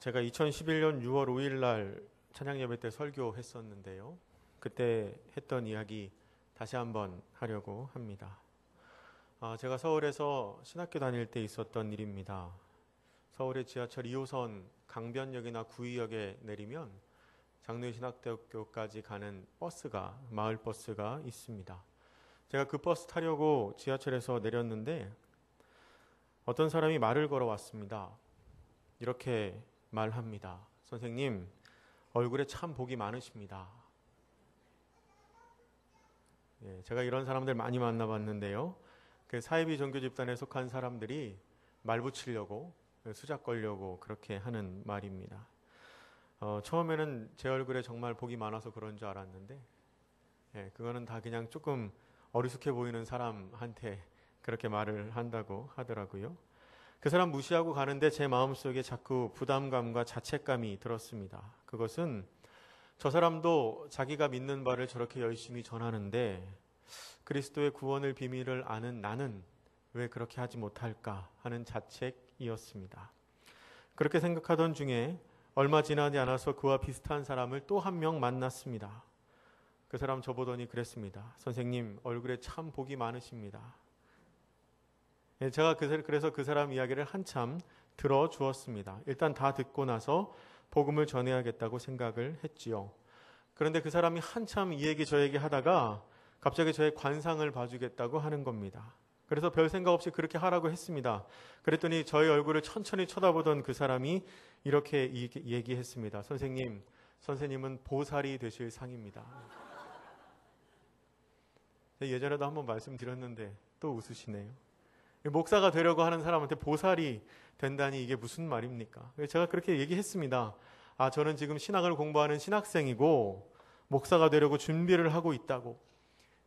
제가 2011년 6월 5일 날 찬양 예배 때 설교했었는데요. 그때 했던 이야기 다시 한번 하려고 합니다. 제가 서울에서 신학교 다닐 때 있었던 일입니다. 서울의 지하철 2호선 강변역이나 구의역에 내리면 장로의 신학대학교까지 가는 버스가, 마을 버스가 있습니다. 제가 그 버스 타려고 지하철에서 내렸는데 어떤 사람이 말을 걸어왔습니다. 이렇게 말합니다. 선생님, 얼굴에 참 복이 많으십니다. 제가 이런 사람들 많이 만나봤는데요. 그 사이비 종교 집단에 속한 사람들이 말 붙이려고, 수작 걸려고 그렇게 하는 말입니다. 처음에는 제 얼굴에 정말 복이 많아서 그런 줄 알았는데, 그거는 다 그냥 조금 어리숙해 보이는 사람한테 그렇게 말을 한다고 하더라고요. 그 사람 무시하고 가는데 제 마음속에 자꾸 부담감과 자책감이 들었습니다. 그것은 저 사람도 자기가 믿는 바를 저렇게 열심히 전하는데 그리스도의 구원의 비밀을 아는 나는 왜 그렇게 하지 못할까 하는 자책이었습니다. 그렇게 생각하던 중에 얼마 지나지 않아서 그와 비슷한 사람을 또 한 명 만났습니다. 그 사람 저보더니 그랬습니다. 선생님, 얼굴에 참 복이 많으십니다. 제가 그래서 그 사람 이야기를 한참 들어주었습니다. 일단 다 듣고 나서 복음을 전해야겠다고 생각을 했지요. 그런데 그 사람이 한참 이 얘기 저 얘기 하다가 갑자기 저의 관상을 봐주겠다고 하는 겁니다. 그래서 별 생각 없이 그렇게 하라고 했습니다. 그랬더니 저의 얼굴을 천천히 쳐다보던 그 사람이 이렇게 얘기했습니다. 선생님, 선생님은 보살이 되실 상입니다. 예전에도 한번 말씀드렸는데 또 웃으시네요. 목사가 되려고 하는 사람한테 보살이 된다니 이게 무슨 말입니까? 제가 그렇게 얘기했습니다. 저는 지금 신학을 공부하는 신학생이고 목사가 되려고 준비를 하고 있다고.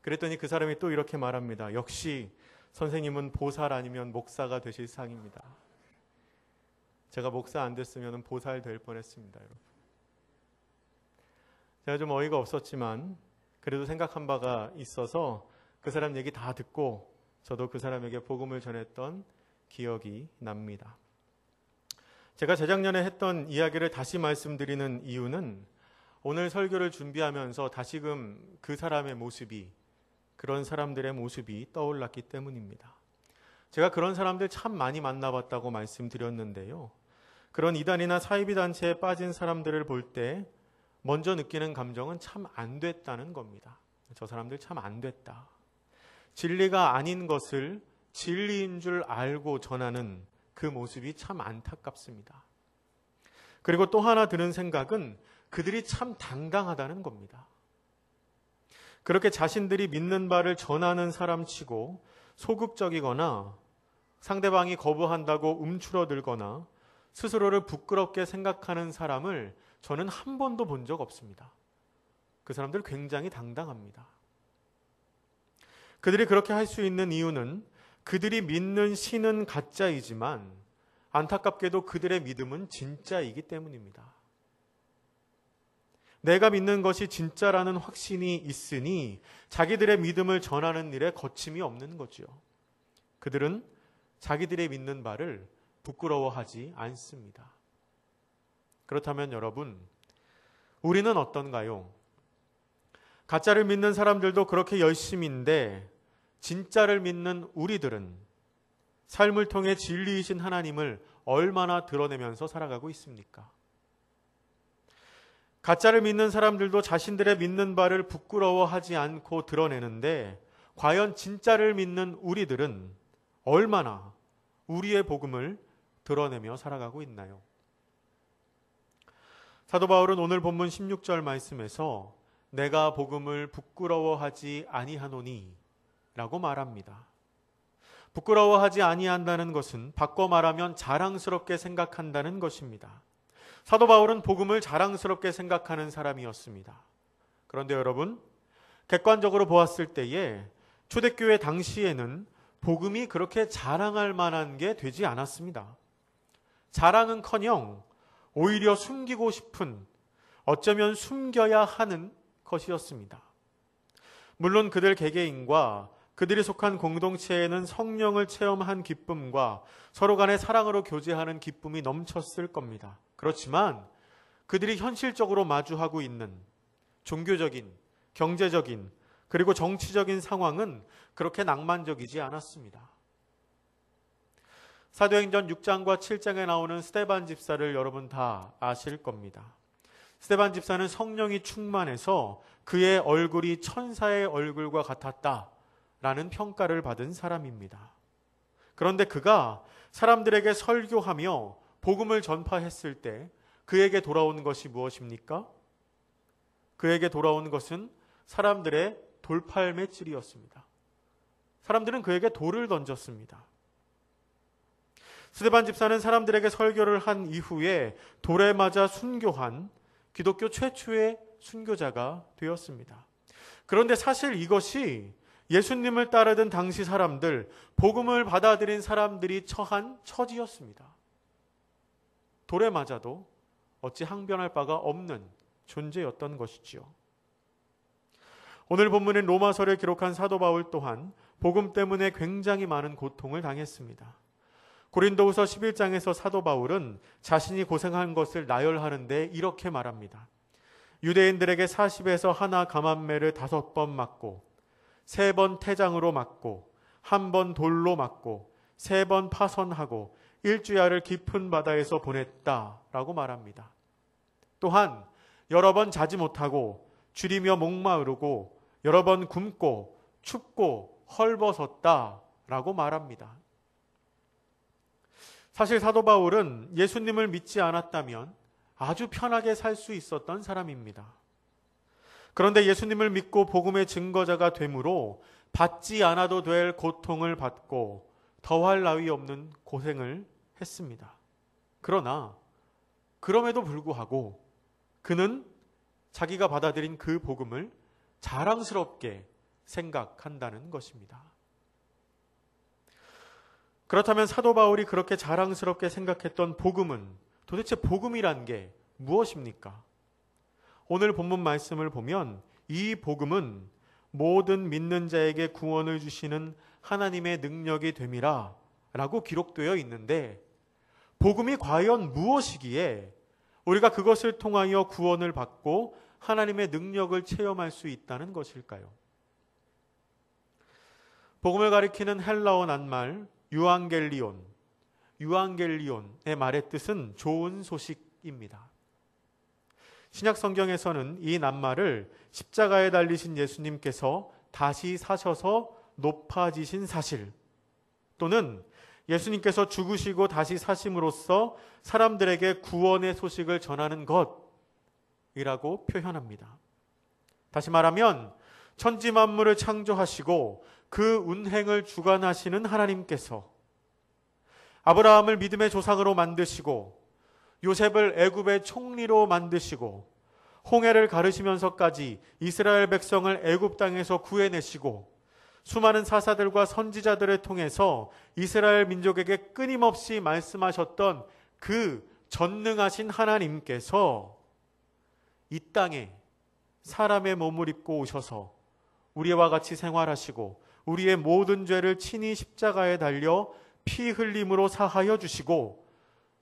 그랬더니 그 사람이 또 이렇게 말합니다. 역시 선생님은 보살 아니면 목사가 되실 상입니다. 제가 목사 안 됐으면 보살 될 뻔했습니다, 여러분. 제가 좀 어이가 없었지만 그래도 생각한 바가 있어서 그 사람 얘기 다 듣고 저도 그 사람에게 복음을 전했던 기억이 납니다. 제가 재작년에 했던 이야기를 다시 말씀드리는 이유는 오늘 설교를 준비하면서 다시금 그 사람의 모습이, 그런 사람들의 모습이 떠올랐기 때문입니다. 제가 그런 사람들 참 많이 만나봤다고 말씀드렸는데요. 그런 이단이나 사이비 단체에 빠진 사람들을 볼 때 먼저 느끼는 감정은 참 안 됐다는 겁니다. 저 사람들 참 안 됐다. 진리가 아닌 것을 진리인 줄 알고 전하는 그 모습이 참 안타깝습니다. 그리고 또 하나 드는 생각은 그들이 참 당당하다는 겁니다. 그렇게 자신들이 믿는 바를 전하는 사람치고 소극적이거나 상대방이 거부한다고 움츠러들거나 스스로를 부끄럽게 생각하는 사람을 저는 한 번도 본 적 없습니다. 그 사람들 굉장히 당당합니다. 그들이 그렇게 할 수 있는 이유는 그들이 믿는 신은 가짜이지만 안타깝게도 그들의 믿음은 진짜이기 때문입니다. 내가 믿는 것이 진짜라는 확신이 있으니 자기들의 믿음을 전하는 일에 거침이 없는 거죠. 그들은 자기들의 믿는 바를 부끄러워하지 않습니다. 그렇다면 여러분, 우리는 어떤가요? 가짜를 믿는 사람들도 그렇게 열심인데 진짜를 믿는 우리들은 삶을 통해 진리이신 하나님을 얼마나 드러내면서 살아가고 있습니까? 가짜를 믿는 사람들도 자신들의 믿는 바를 부끄러워하지 않고 드러내는데 과연 진짜를 믿는 우리들은 얼마나 우리의 복음을 드러내며 살아가고 있나요? 사도 바울은 오늘 본문 16절 말씀에서 내가 복음을 부끄러워하지 아니하노니 라고 말합니다. 부끄러워하지 아니한다는 것은 바꿔 말하면 자랑스럽게 생각한다는 것입니다. 사도 바울은 복음을 자랑스럽게 생각하는 사람이었습니다. 그런데 여러분, 객관적으로 보았을 때에 초대교회 당시에는 복음이 그렇게 자랑할 만한 게 되지 않았습니다. 자랑은커녕 오히려 숨기고 싶은, 어쩌면 숨겨야 하는 것이었습니다. 물론 그들 개개인과 그들이 속한 공동체에는 성령을 체험한 기쁨과 서로 간의 사랑으로 교제하는 기쁨이 넘쳤을 겁니다. 그렇지만 그들이 현실적으로 마주하고 있는 종교적인, 경제적인, 그리고 정치적인 상황은 그렇게 낭만적이지 않았습니다. 사도행전 6장과 7장에 나오는 스데반 집사를 여러분 다 아실 겁니다. 스데반 집사는 성령이 충만해서 그의 얼굴이 천사의 얼굴과 같았다라는 평가를 받은 사람입니다. 그런데 그가 사람들에게 설교하며 복음을 전파했을 때 그에게 돌아온 것이 무엇입니까? 그에게 돌아온 것은 사람들의 돌팔매질이었습니다. 사람들은 그에게 돌을 던졌습니다. 스데반 집사는 사람들에게 설교를 한 이후에 돌에 맞아 순교한 기독교 최초의 순교자가 되었습니다. 그런데 사실 이것이 예수님을 따르던 당시 사람들, 복음을 받아들인 사람들이 처한 처지였습니다. 돌에 맞아도 어찌 항변할 바가 없는 존재였던 것이지요. 오늘 본문인 로마서를 기록한 사도 바울 또한 복음 때문에 굉장히 많은 고통을 당했습니다. 고린도후서 11장에서 사도 바울은 자신이 고생한 것을 나열하는데 이렇게 말합니다. 유대인들에게 40에서 하나 감암매를 5번 맞고 3번 태장으로 맞고 1번 돌로 맞고 3번 파선하고 일주야를 깊은 바다에서 보냈다라고 말합니다. 또한 여러 번 자지 못하고 줄이며 목마르고 여러 번 굶고 춥고 헐벗었다라고 말합니다. 사실 사도 바울은 예수님을 믿지 않았다면 아주 편하게 살 수 있었던 사람입니다. 그런데 예수님을 믿고 복음의 증거자가 되므로 받지 않아도 될 고통을 받고 더할 나위 없는 고생을 했습니다. 그러나 그럼에도 불구하고 그는 자기가 받아들인 그 복음을 자랑스럽게 생각한다는 것입니다. 그렇다면 사도 바울이 그렇게 자랑스럽게 생각했던 복음은 도대체 복음이란 게 무엇입니까? 오늘 본문 말씀을 보면 이 복음은 모든 믿는 자에게 구원을 주시는 하나님의 능력이 됨이라 라고 기록되어 있는데 복음이 과연 무엇이기에 우리가 그것을 통하여 구원을 받고 하나님의 능력을 체험할 수 있다는 것일까요? 복음을 가리키는 헬라어 낱말 유앙겔리온의 말의 뜻은 좋은 소식입니다. 신약 성경에서는 이 낱말을 십자가에 달리신 예수님께서 다시 사셔서 높아지신 사실 또는 예수님께서 죽으시고 다시 사심으로써 사람들에게 구원의 소식을 전하는 것이라고 표현합니다. 다시 말하면 천지 만물을 창조하시고 그 운행을 주관하시는 하나님께서 아브라함을 믿음의 조상으로 만드시고 요셉을 애굽의 총리로 만드시고 홍해를 가르시면서까지 이스라엘 백성을 애굽 땅에서 구해내시고 수많은 사사들과 선지자들을 통해서 이스라엘 민족에게 끊임없이 말씀하셨던 그 전능하신 하나님께서 이 땅에 사람의 몸을 입고 오셔서 우리와 같이 생활하시고 우리의 모든 죄를 친히 십자가에 달려 피 흘림으로 사하여 주시고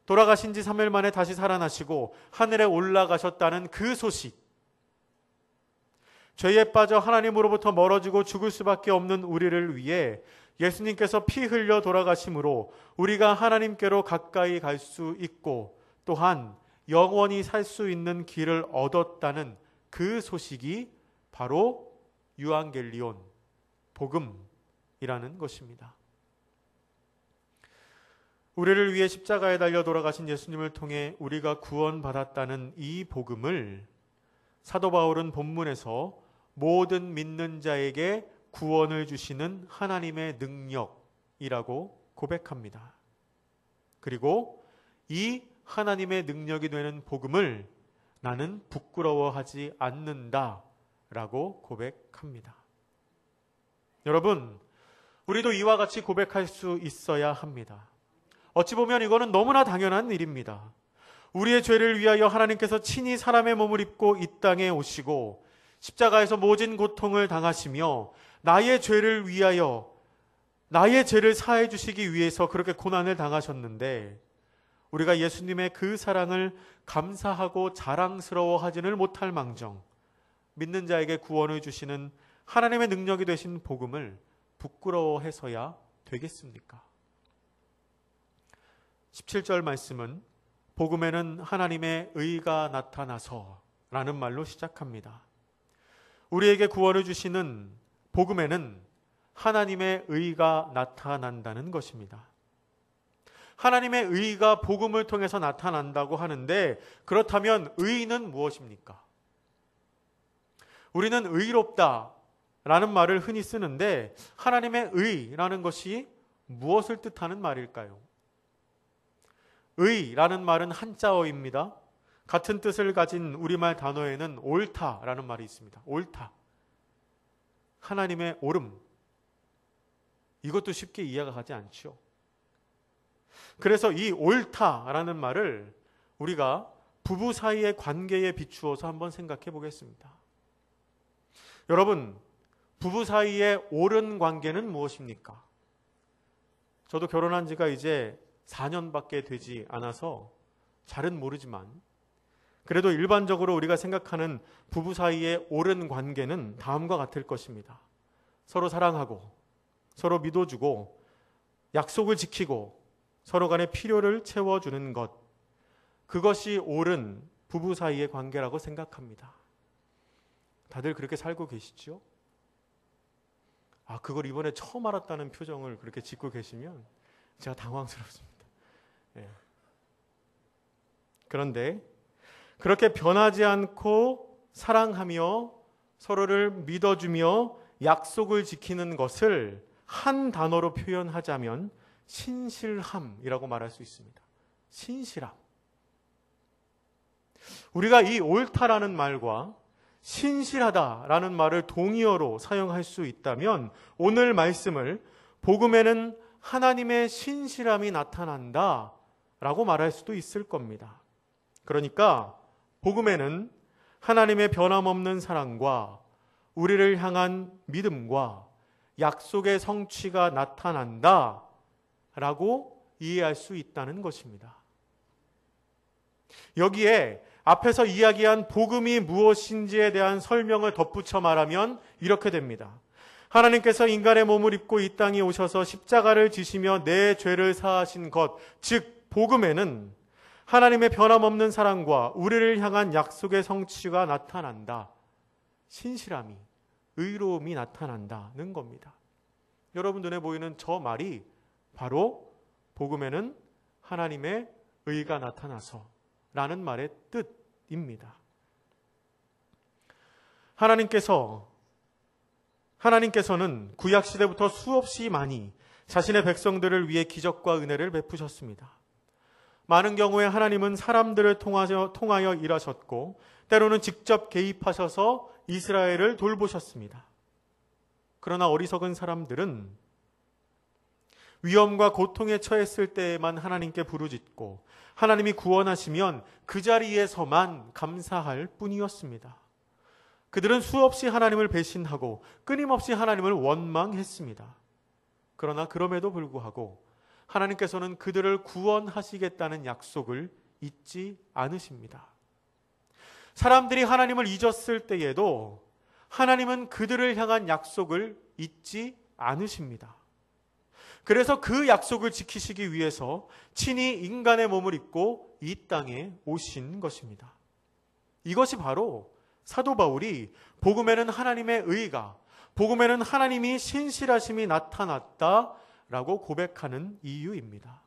돌아가신 지 3일 만에 다시 살아나시고 하늘에 올라가셨다는 그 소식, 죄에 빠져 하나님으로부터 멀어지고 죽을 수밖에 없는 우리를 위해 예수님께서 피 흘려 돌아가심으로 우리가 하나님께로 가까이 갈 수 있고 또한 영원히 살 수 있는 길을 얻었다는 그 소식이 바로 유앙겔리온, 복음이라는 것입니다. 우리를 위해 십자가에 달려 돌아가신 예수님을 통해 우리가 구원받았다는 이 복음을 사도 바울은 본문에서 모든 믿는 자에게 구원을 주시는 하나님의 능력이라고 고백합니다. 그리고 이 하나님의 능력이 되는 복음을 나는 부끄러워하지 않는다라고 고백합니다. 여러분, 우리도 이와 같이 고백할 수 있어야 합니다. 어찌 보면 이거는 너무나 당연한 일입니다. 우리의 죄를 위하여 하나님께서 친히 사람의 몸을 입고 이 땅에 오시고 십자가에서 모진 고통을 당하시며 나의 죄를 위하여 나의 죄를 사해 주시기 위해서 그렇게 고난을 당하셨는데 우리가 예수님의 그 사랑을 감사하고 자랑스러워하지는 못할 망정 믿는 자에게 구원을 주시는 하나님의 능력이 되신 복음을 부끄러워해서야 되겠습니까? 17절 말씀은 복음에는 하나님의 의가 나타나서 라는 말로 시작합니다. 우리에게 구원을 주시는 복음에는 하나님의 의가 나타난다는 것입니다. 하나님의 의가 복음을 통해서 나타난다고 하는데 그렇다면 의는 무엇입니까? 우리는 의롭다 라는 말을 흔히 쓰는데 하나님의 의라는 것이 무엇을 뜻하는 말일까요? 의라는 말은 한자어입니다. 같은 뜻을 가진 우리말 단어에는 옳다라는 말이 있습니다. 옳다. 하나님의 옳음. 이것도 쉽게 이해가 가지 않죠. 그래서 이 옳다라는 말을 우리가 부부 사이의 관계에 비추어서 한번 생각해 보겠습니다. 여러분, 부부 사이의 옳은 관계는 무엇입니까? 저도 결혼한 지가 이제 4년밖에 되지 않아서 잘은 모르지만 그래도 일반적으로 우리가 생각하는 부부 사이의 옳은 관계는 다음과 같을 것입니다. 서로 사랑하고 서로 믿어주고 약속을 지키고 서로 간의 필요를 채워주는 것, 그것이 옳은 부부 사이의 관계라고 생각합니다. 다들 그렇게 살고 계시죠? 그걸 이번에 처음 알았다는 표정을 그렇게 짓고 계시면 제가 당황스럽습니다. 예. 그런데 그렇게 변하지 않고 사랑하며 서로를 믿어주며 약속을 지키는 것을 한 단어로 표현하자면 신실함이라고 말할 수 있습니다. 신실함. 우리가 이 옳다라는 말과 신실하다라는 말을 동의어로 사용할 수 있다면 오늘 말씀을 복음에는 하나님의 신실함이 나타난다 라고 말할 수도 있을 겁니다. 그러니까 복음에는 하나님의 변함없는 사랑과 우리를 향한 믿음과 약속의 성취가 나타난다 라고 이해할 수 있다는 것입니다. 여기에 앞에서 이야기한 복음이 무엇인지에 대한 설명을 덧붙여 말하면 이렇게 됩니다. 하나님께서 인간의 몸을 입고 이 땅에 오셔서 십자가를 지시며 내 죄를 사하신 것, 즉 복음에는 하나님의 변함없는 사랑과 우리를 향한 약속의 성취가 나타난다. 신실함이, 의로움이 나타난다는 겁니다. 여러분 눈에 보이는 저 말이 바로 복음에는 하나님의 의가 나타나서 라는 말의 뜻입니다. 하나님께서는 구약시대부터 수없이 많이 자신의 백성들을 위해 기적과 은혜를 베푸셨습니다. 많은 경우에 하나님은 사람들을 통하여 일하셨고 때로는 직접 개입하셔서 이스라엘을 돌보셨습니다. 그러나 어리석은 사람들은 위험과 고통에 처했을 때에만 하나님께 부르짖고 하나님이 구원하시면 그 자리에서만 감사할 뿐이었습니다. 그들은 수없이 하나님을 배신하고 끊임없이 하나님을 원망했습니다. 그러나 그럼에도 불구하고 하나님께서는 그들을 구원하시겠다는 약속을 잊지 않으십니다. 사람들이 하나님을 잊었을 때에도 하나님은 그들을 향한 약속을 잊지 않으십니다. 그래서 그 약속을 지키시기 위해서 친히 인간의 몸을 입고 이 땅에 오신 것입니다. 이것이 바로 사도 바울이 복음에는 하나님의 의가, 복음에는 하나님이 신실하심이 나타났다라고 고백하는 이유입니다.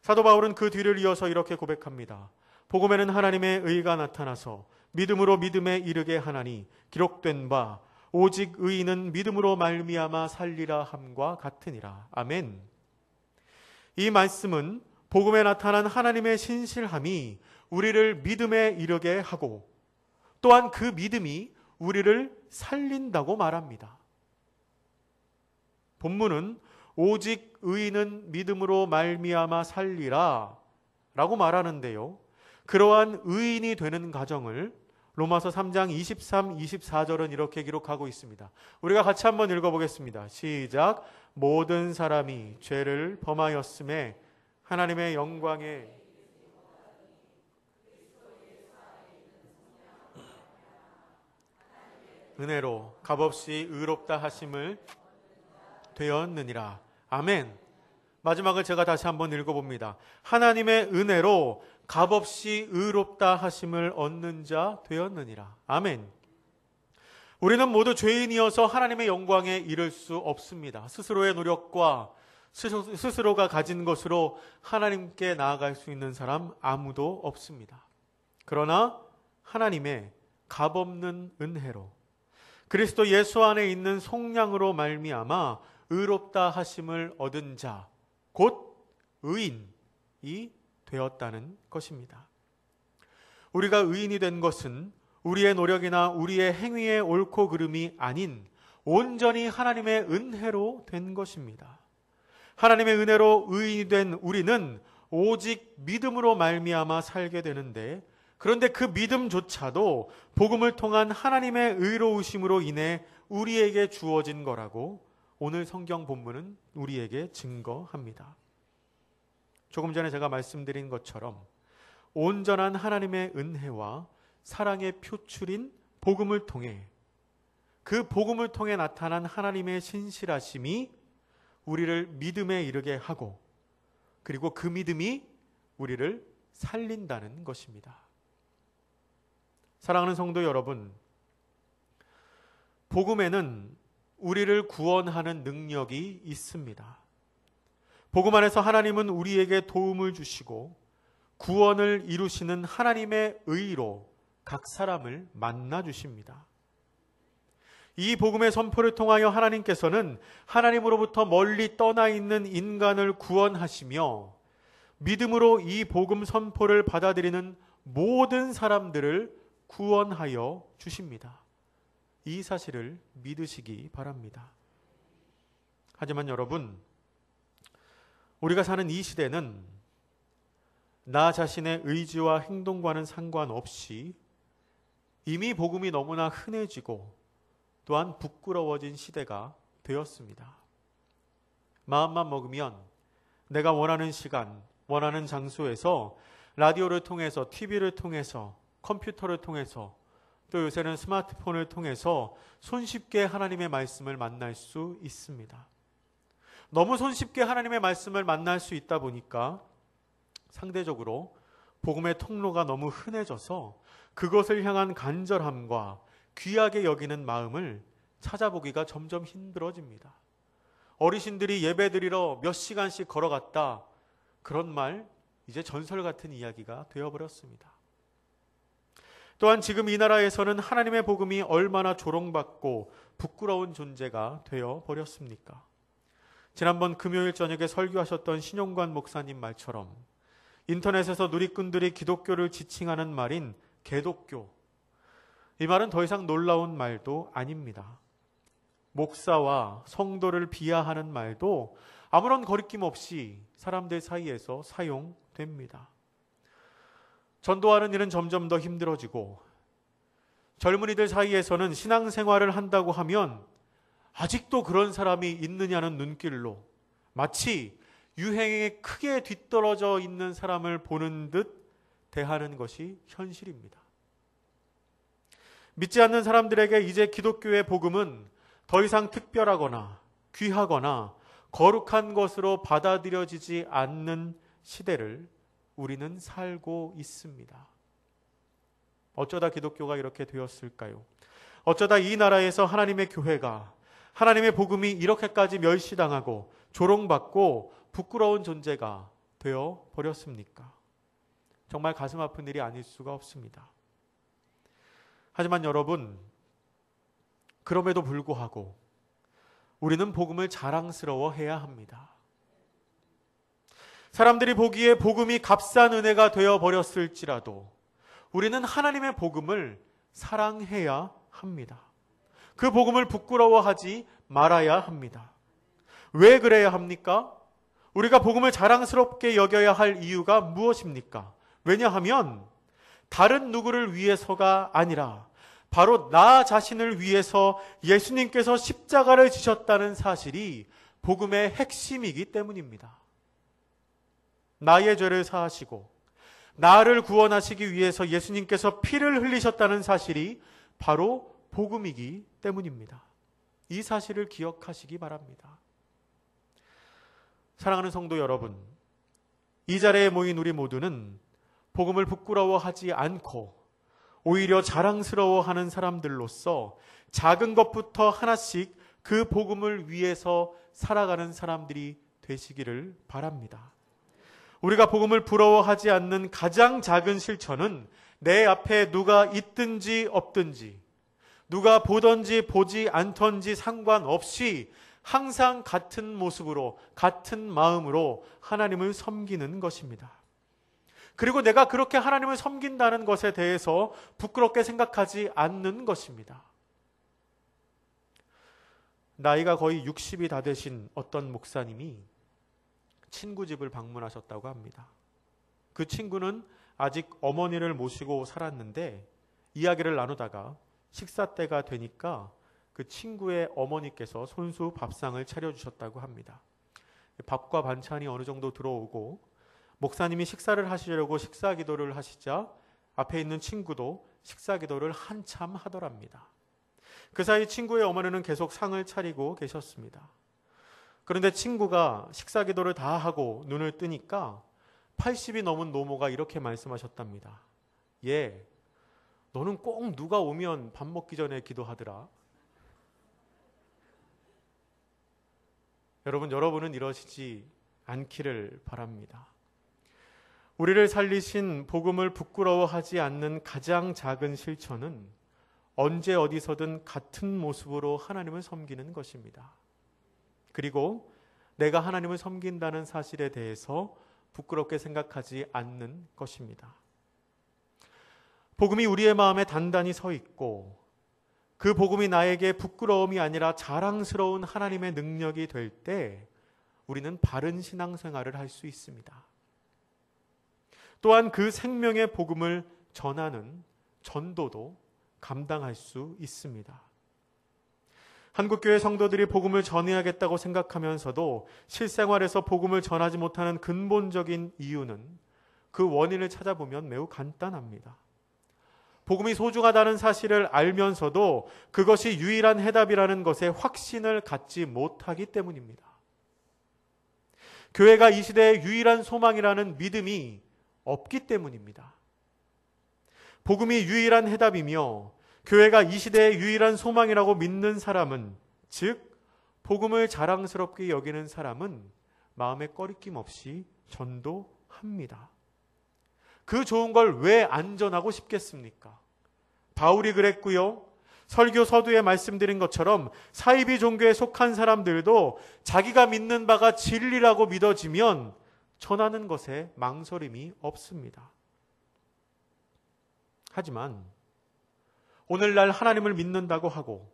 사도 바울은 그 뒤를 이어서 이렇게 고백합니다. 복음에는 하나님의 의가 나타나서 믿음으로 믿음에 이르게 하나니 기록된 바 오직 의인은 믿음으로 말미암아 살리라 함과 같으니라. 아멘. 이 말씀은 복음에 나타난 하나님의 신실함이 우리를 믿음에 이르게 하고 또한 그 믿음이 우리를 살린다고 말합니다. 본문은 오직 의인은 믿음으로 말미암아 살리라 라고 말하는데요. 그러한 의인이 되는 과정을 로마서 3장 23, 24절은 이렇게 기록하고 있습니다. 우리가 같이 한번 읽어보겠습니다. 시작. 모든 사람이 죄를 범하였음에 하나님의 영광에 은혜로 값없이 의롭다 하심을 되었느니라. 아멘. 마지막을 제가 다시 한번 읽어봅니다. 하나님의 은혜로 값없이 의롭다 하심을 얻는 자 되었느니라. 아멘. 우리는 모두 죄인이어서 하나님의 영광에 이를 수 없습니다. 스스로의 노력과 스스로가 가진 것으로 하나님께 나아갈 수 있는 사람 아무도 없습니다. 그러나 하나님의 값없는 은혜로 그리스도 예수 안에 있는 속량으로 말미암아 의롭다 하심을 얻은 자, 곧 의인이 되었다는 것입니다. 우리가 의인이 된 것은 우리의 노력이나 우리의 행위의 옳고 그름이 아닌 온전히 하나님의 은혜로 된 것입니다. 하나님의 은혜로 의인이 된 우리는 오직 믿음으로 말미암아 살게 되는데, 그런데 그 믿음조차도 복음을 통한 하나님의 의로우심으로 인해 우리에게 주어진 거라고 오늘 성경 본문은 우리에게 증거합니다. 조금 전에 제가 말씀드린 것처럼 온전한 하나님의 은혜와 사랑의 표출인 복음을 통해, 그 복음을 통해 나타난 하나님의 신실하심이 우리를 믿음에 이르게 하고, 그리고 그 믿음이 우리를 살린다는 것입니다. 사랑하는 성도 여러분, 복음에는 우리를 구원하는 능력이 있습니다. 복음 안에서 하나님은 우리에게 도움을 주시고 구원을 이루시는 하나님의 의로 각 사람을 만나 주십니다. 이 복음의 선포를 통하여 하나님께서는 하나님으로부터 멀리 떠나 있는 인간을 구원하시며 믿음으로 이 복음 선포를 받아들이는 모든 사람들을 구원하여 주십니다. 이 사실을 믿으시기 바랍니다. 하지만 여러분, 우리가 사는 이 시대는 나 자신의 의지와 행동과는 상관없이 이미 복음이 너무나 흔해지고 또한 부끄러워진 시대가 되었습니다. 마음만 먹으면 내가 원하는 시간, 원하는 장소에서 라디오를 통해서, TV를 통해서, 컴퓨터를 통해서, 또 요새는 스마트폰을 통해서 손쉽게 하나님의 말씀을 만날 수 있습니다. 너무 손쉽게 하나님의 말씀을 만날 수 있다 보니까 상대적으로 복음의 통로가 너무 흔해져서 그것을 향한 간절함과 귀하게 여기는 마음을 찾아보기가 점점 힘들어집니다. 어르신들이 예배드리러 몇 시간씩 걸어갔다, 그런 말 이제 전설 같은 이야기가 되어버렸습니다. 또한 지금 이 나라에서는 하나님의 복음이 얼마나 조롱받고 부끄러운 존재가 되어버렸습니까? 지난번 금요일 저녁에 설교하셨던 신용관 목사님 말처럼 인터넷에서 누리꾼들이 기독교를 지칭하는 말인 개독교, 이 말은 더 이상 놀라운 말도 아닙니다. 목사와 성도를 비하하는 말도 아무런 거리낌 없이 사람들 사이에서 사용됩니다. 전도하는 일은 점점 더 힘들어지고 젊은이들 사이에서는 신앙생활을 한다고 하면 아직도 그런 사람이 있느냐는 눈길로 마치 유행에 크게 뒤떨어져 있는 사람을 보는 듯 대하는 것이 현실입니다. 믿지 않는 사람들에게 이제 기독교의 복음은 더 이상 특별하거나 귀하거나 거룩한 것으로 받아들여지지 않는 시대를 우리는 살고 있습니다. 어쩌다 기독교가 이렇게 되었을까요? 어쩌다 이 나라에서 하나님의 교회가, 하나님의 복음이 이렇게까지 멸시당하고 조롱받고 부끄러운 존재가 되어 버렸습니까? 정말 가슴 아픈 일이 아닐 수가 없습니다. 하지만 여러분, 그럼에도 불구하고 우리는 복음을 자랑스러워해야 합니다. 사람들이 보기에 복음이 값싼 은혜가 되어버렸을지라도 우리는 하나님의 복음을 사랑해야 합니다. 그 복음을 부끄러워하지 말아야 합니다. 왜 그래야 합니까? 우리가 복음을 자랑스럽게 여겨야 할 이유가 무엇입니까? 왜냐하면 다른 누구를 위해서가 아니라 바로 나 자신을 위해서 예수님께서 십자가를 지셨다는 사실이 복음의 핵심이기 때문입니다. 나의 죄를 사하시고 나를 구원하시기 위해서 예수님께서 피를 흘리셨다는 사실이 바로 복음이기 때문입니다. 이 사실을 기억하시기 바랍니다. 사랑하는 성도 여러분, 이 자리에 모인 우리 모두는 복음을 부끄러워하지 않고 오히려 자랑스러워하는 사람들로서 작은 것부터 하나씩 그 복음을 위해서 살아가는 사람들이 되시기를 바랍니다. 우리가 복음을 부러워하지 않는 가장 작은 실천은 내 앞에 누가 있든지 없든지, 누가 보든지 보지 않던지 상관없이 항상 같은 모습으로, 같은 마음으로 하나님을 섬기는 것입니다. 그리고 내가 그렇게 하나님을 섬긴다는 것에 대해서 부끄럽게 생각하지 않는 것입니다. 나이가 거의 60이 다 되신 어떤 목사님이 친구 집을 방문하셨다고 합니다. 그 친구는 아직 어머니를 모시고 살았는데 이야기를 나누다가 식사 때가 되니까 그 친구의 어머니께서 손수 밥상을 차려주셨다고 합니다. 밥과 반찬이 어느 정도 들어오고 목사님이 식사를 하시려고 식사 기도를 하시자 앞에 있는 친구도 식사 기도를 한참 하더랍니다. 그 사이 친구의 어머니는 계속 상을 차리고 계셨습니다. 그런데 친구가 식사 기도를 다 하고 눈을 뜨니까 80이 넘은 노모가 이렇게 말씀하셨답니다. 얘, 너는 꼭 누가 오면 밥 먹기 전에 기도하더라. 여러분은 이러시지 않기를 바랍니다. 우리를 살리신 복음을 부끄러워하지 않는 가장 작은 실천은 언제 어디서든 같은 모습으로 하나님을 섬기는 것입니다. 그리고 내가 하나님을 섬긴다는 사실에 대해서 부끄럽게 생각하지 않는 것입니다. 복음이 우리의 마음에 단단히 서 있고 그 복음이 나에게 부끄러움이 아니라 자랑스러운 하나님의 능력이 될 때 우리는 바른 신앙생활을 할 수 있습니다. 또한 그 생명의 복음을 전하는 전도도 감당할 수 있습니다. 한국교회 성도들이 복음을 전해야겠다고 생각하면서도 실생활에서 복음을 전하지 못하는 근본적인 이유는 그 원인을 찾아보면 매우 간단합니다. 복음이 소중하다는 사실을 알면서도 그것이 유일한 해답이라는 것에 확신을 갖지 못하기 때문입니다. 교회가 이 시대의 유일한 소망이라는 믿음이 없기 때문입니다. 복음이 유일한 해답이며 교회가 이 시대의 유일한 소망이라고 믿는 사람은, 즉 복음을 자랑스럽게 여기는 사람은 마음에 꺼리낌 없이 전도합니다. 그 좋은 걸 왜 안 전하고 싶겠습니까? 바울이 그랬고요. 설교 서두에 말씀드린 것처럼 사이비 종교에 속한 사람들도 자기가 믿는 바가 진리라고 믿어지면 전하는 것에 망설임이 없습니다. 하지만 오늘날 하나님을 믿는다고 하고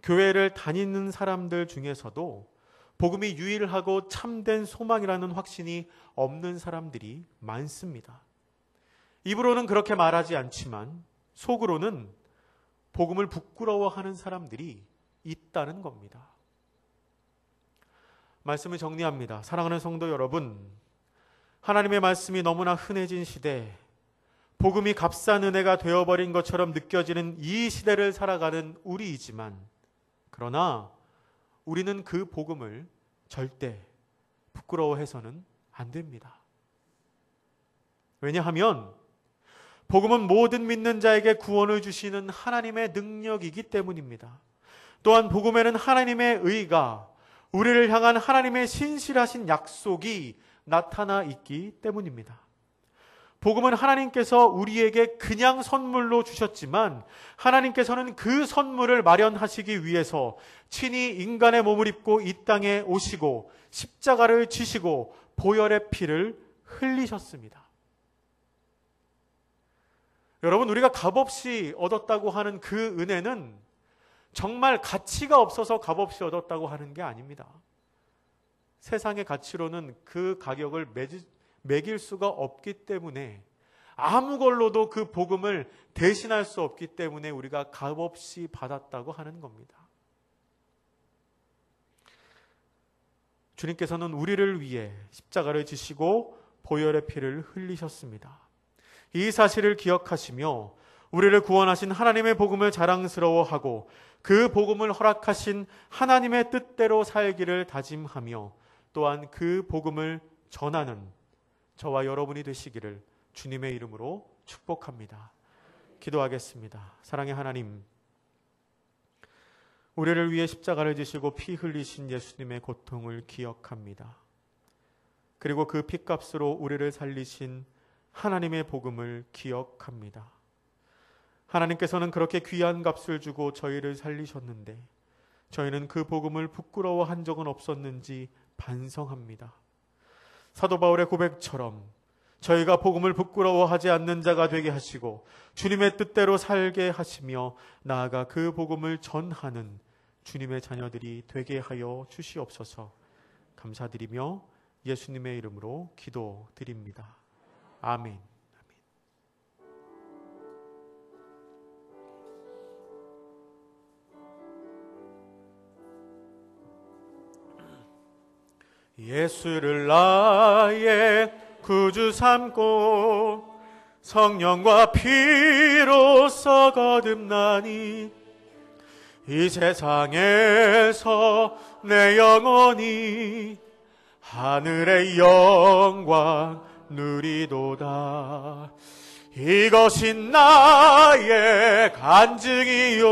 교회를 다니는 사람들 중에서도 복음이 유일하고 참된 소망이라는 확신이 없는 사람들이 많습니다. 입으로는 그렇게 말하지 않지만 속으로는 복음을 부끄러워하는 사람들이 있다는 겁니다. 말씀을 정리합니다. 사랑하는 성도 여러분, 하나님의 말씀이 너무나 흔해진 시대, 복음이 값싼 은혜가 되어버린 것처럼 느껴지는 이 시대를 살아가는 우리이지만, 그러나 우리는 그 복음을 절대 부끄러워해서는 안 됩니다. 왜냐하면 복음은 모든 믿는 자에게 구원을 주시는 하나님의 능력이기 때문입니다. 또한 복음에는 하나님의 의가, 우리를 향한 하나님의 신실하신 약속이 나타나 있기 때문입니다. 복음은 하나님께서 우리에게 그냥 선물로 주셨지만 하나님께서는 그 선물을 마련하시기 위해서 친히 인간의 몸을 입고 이 땅에 오시고 십자가를 지시고 보혈의 피를 흘리셨습니다. 여러분, 우리가 값없이 얻었다고 하는 그 은혜는 정말 가치가 없어서 값없이 얻었다고 하는 게 아닙니다. 세상의 가치로는 그 가격을 매길 수가 없기 때문에 아무 걸로도 그 복음을 대신할 수 없기 때문에 우리가 값없이 받았다고 하는 겁니다. 주님께서는 우리를 위해 십자가를 지시고 보혈의 피를 흘리셨습니다. 이 사실을 기억하시며 우리를 구원하신 하나님의 복음을 자랑스러워하고 그 복음을 허락하신 하나님의 뜻대로 살기를 다짐하며 또한 그 복음을 전하는 저와 여러분이 되시기를 주님의 이름으로 축복합니다. 기도하겠습니다. 사랑의 하나님, 우리를 위해 십자가를 지시고 피 흘리신 예수님의 고통을 기억합니다. 그리고 그 피값으로 우리를 살리신 하나님의 복음을 기억합니다. 하나님께서는 그렇게 귀한 값을 주고 저희를 살리셨는데 저희는 그 복음을 부끄러워한 적은 없었는지 반성합니다. 사도 바울의 고백처럼 저희가 복음을 부끄러워하지 않는 자가 되게 하시고 주님의 뜻대로 살게 하시며 나아가 그 복음을 전하는 주님의 자녀들이 되게 하여 주시옵소서. 감사드리며 예수님의 이름으로 기도드립니다. 아멘. 예수를 나의 구주 삼고 성령과 피로써 거듭나니 이 세상에서 내 영혼이 하늘의 영광 누리도다. 이것이 나의 간증이요